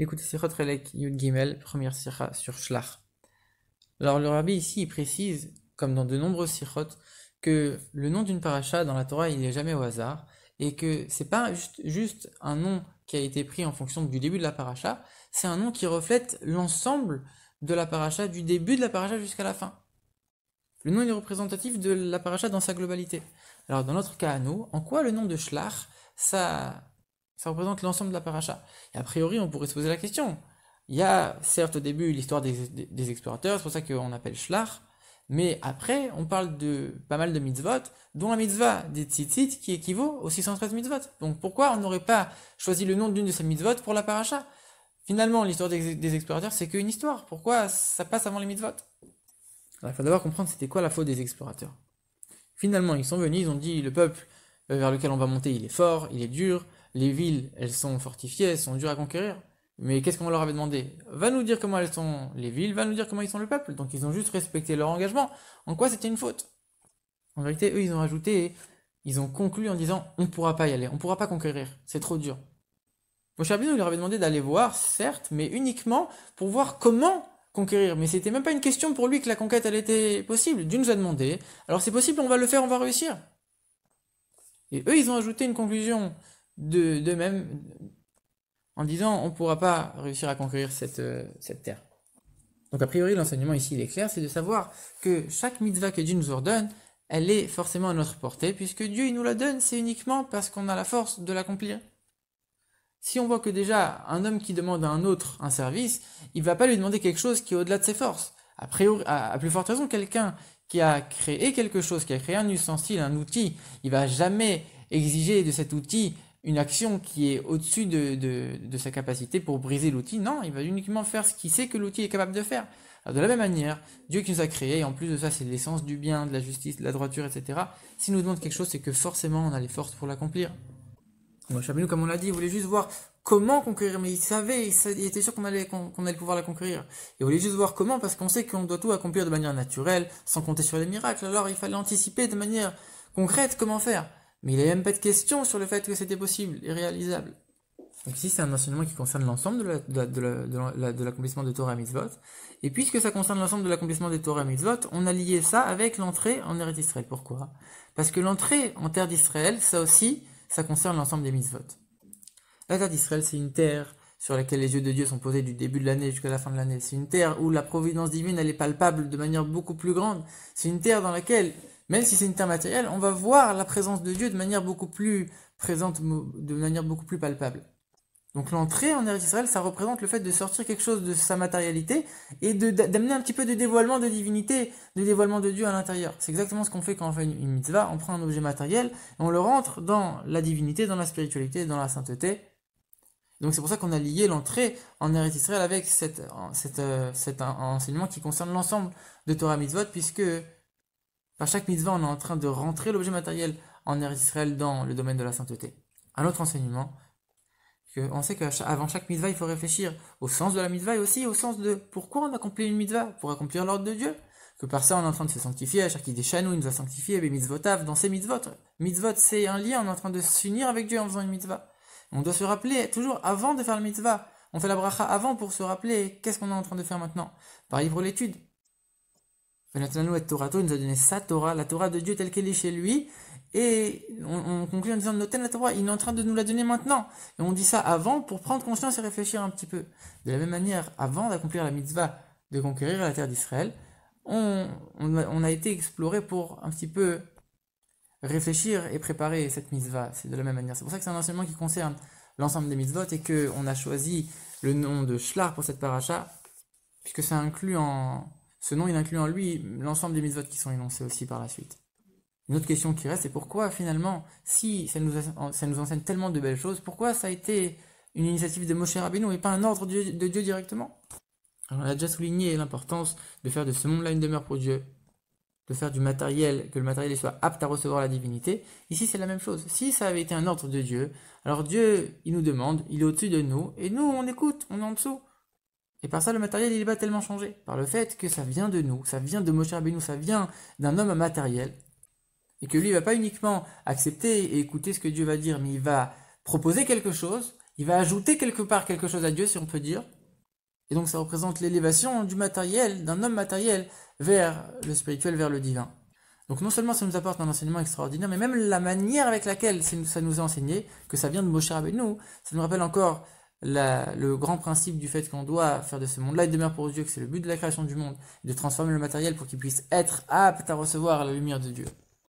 Écoutez, Sichot Relek Yud Gimel, première sikha sur Shlach. Alors le rabbi ici il précise, comme dans de nombreux sichot, que le nom d'une paracha dans la Torah il n'est jamais au hasard et que c'est pas juste un nom qui a été pris en fonction du début de la paracha, c'est un nom qui reflète l'ensemble de la paracha, du début de la paracha jusqu'à la fin. Le nom est représentatif de la paracha dans sa globalité. Alors dans notre cas à nous, en quoi le nom de Shlach, ça représente l'ensemble de la paracha? Et a priori, on pourrait se poser la question. Il y a certes au début l'histoire des explorateurs, c'est pour ça qu'on appelle Shlach, mais après, on parle de pas mal de mitzvot, dont la mitzvah des tzitzit qui équivaut aux 613 mitzvot. Donc pourquoi on n'aurait pas choisi le nom d'une de ces mitzvot pour la paracha? Finalement, l'histoire des explorateurs, c'est qu'une histoire. Pourquoi ça passe avant les mitzvot? Alors, il faut d'abord comprendre c'était quoi la faute des explorateurs. Finalement, ils sont venus, ils ont dit le peuple vers lequel on va monter, il est fort, il est dur, les villes, elles sont fortifiées, elles sont dures à conquérir. Mais qu'est-ce qu'on leur avait demandé? Va nous dire comment elles sont les villes, va nous dire comment ils sont le peuple. Donc ils ont juste respecté leur engagement. En quoi c'était une faute? En vérité, eux, ils ont ajouté, ils ont conclu en disant on ne pourra pas y aller, on ne pourra pas conquérir, c'est trop dur. Moshe Rabbeinu leur avait demandé d'aller voir, certes, mais uniquement pour voir comment conquérir. Mais c'était même pas une question pour lui que la conquête elle était possible. Dieu nous a demandé, alors c'est possible, on va le faire, on va réussir. Et eux, ils ont ajouté une conclusion d'eux-mêmes en disant on ne pourra pas réussir à conquérir cette terre. Donc a priori, l'enseignement ici il est clair, c'est de savoir que chaque mitzvah que Dieu nous ordonne, elle est forcément à notre portée, puisque Dieu il nous la donne, c'est uniquement parce qu'on a la force de l'accomplir. Si on voit que déjà un homme qui demande à un autre un service, il ne va pas lui demander quelque chose qui est au-delà de ses forces. A priori, à plus forte raison, quelqu'un qui a créé quelque chose, qui a créé un ustensile, un outil, il va jamais exiger de cet outil une action qui est au-dessus de sa capacité pour briser l'outil. Non, il va uniquement faire ce qu'il sait que l'outil est capable de faire. Alors de la même manière, Dieu qui nous a créés, et en plus de ça c'est l'essence du bien, de la justice, de la droiture, etc. S'il nous demande quelque chose, c'est que forcément on a les forces pour l'accomplir. Moshe Rabbeinu, comme on l'a dit, il voulait juste voir comment conquérir, mais il était sûr qu'on allait pouvoir la conquérir. Il voulait juste voir comment, parce qu'on sait qu'on doit tout accomplir de manière naturelle, sans compter sur les miracles. Alors il fallait anticiper de manière concrète comment faire. Mais il n'y avait même pas de question sur le fait que c'était possible et réalisable. Donc ici, c'est un enseignement qui concerne l'ensemble de l'accomplissement de Torah Mitzvot. Et puisque ça concerne l'ensemble de l'accomplissement des Torah Mitzvot, on a lié ça avec l'entrée en Eretz Israël. Pourquoi? Parce que l'entrée en terre d'Israël, ça aussi, ça concerne l'ensemble des mitzvot. La terre d'Israël, c'est une terre sur laquelle les yeux de Dieu sont posés du début de l'année jusqu'à la fin de l'année. C'est une terre où la providence divine, elle est palpable de manière beaucoup plus grande. C'est une terre dans laquelle, même si c'est une terre matérielle, on va voir la présence de Dieu de manière beaucoup plus présente, de manière beaucoup plus palpable. Donc l'entrée en Eretz Israël, ça représente le fait de sortir quelque chose de sa matérialité et d'amener un petit peu de dévoilement de divinité, de dévoilement de Dieu à l'intérieur. C'est exactement ce qu'on fait quand on fait une mitzvah, on prend un objet matériel et on le rentre dans la divinité, dans la spiritualité, dans la sainteté. Donc c'est pour ça qu'on a lié l'entrée en Eretz Israël avec cet enseignement qui concerne l'ensemble de Torah Mitzvot, puisque par chaque mitzvah on est en train de rentrer l'objet matériel en Eretz Israël dans le domaine de la sainteté. Un autre enseignement, on sait qu'avant chaque mitzvah, il faut réfléchir au sens de la mitzvah et aussi au sens de pourquoi on accomplit une mitzvah, pour accomplir l'ordre de Dieu. Que par ça, on est en train de se sanctifier, à chaque idée chanou, il nous a sanctifié, et mitzvotav, dans ces mitzvot. Mitzvot, c'est un lien, on est en train de s'unir avec Dieu en faisant une mitzvah. On doit se rappeler, toujours avant de faire la mitzvah, on fait la bracha avant pour se rappeler qu'est-ce qu'on est en train de faire maintenant. Pareil pour l'étude. Venatanu et Torato, il nous a donné sa Torah, la Torah de Dieu telle qu'elle est chez lui, et on conclut en disant Noten la Torah, il est en train de nous la donner maintenant. Et on dit ça avant pour prendre conscience et réfléchir un petit peu. De la même manière, avant d'accomplir la mitzvah de conquérir la terre d'Israël, on a été exploré pour un petit peu réfléchir et préparer cette mitzvah. C'est de la même manière. C'est pour ça que c'est un enseignement qui concerne l'ensemble des mitzvot et qu'on a choisi le nom de Shlach pour cette paracha, puisque ce nom il inclut en lui l'ensemble des mitzvot qui sont énoncés aussi par la suite. Une autre question qui reste, c'est pourquoi finalement, si ça nous enseigne tellement de belles choses, pourquoi ça a été une initiative de Moshe Rabbeinu et pas un ordre de Dieu directement? Alors, on a déjà souligné l'importance de faire de ce monde-là une demeure pour Dieu, de faire du matériel, que le matériel soit apte à recevoir la divinité. Ici, c'est la même chose. Si ça avait été un ordre de Dieu, alors Dieu, il nous demande, il est au-dessus de nous, et nous, on écoute, on est en dessous. Et par ça, le matériel, il n'est pas tellement changé. Par le fait que ça vient de nous, ça vient de Moshe Rabbeinu, ça vient d'un homme matériel, et que lui, il va pas uniquement accepter et écouter ce que Dieu va dire, mais il va proposer quelque chose, il va ajouter quelque part quelque chose à Dieu, si on peut dire. Et donc ça représente l'élévation du matériel, d'un homme matériel, vers le spirituel, vers le divin. Donc non seulement ça nous apporte un enseignement extraordinaire, mais même la manière avec laquelle ça nous a enseigné, que ça vient de Moshe Rabbeinu, ça nous rappelle encore le grand principe du fait qu'on doit faire de ce monde-là une demeure pour Dieu, que c'est le but de la création du monde, de transformer le matériel pour qu'il puisse être apte à recevoir la lumière de Dieu.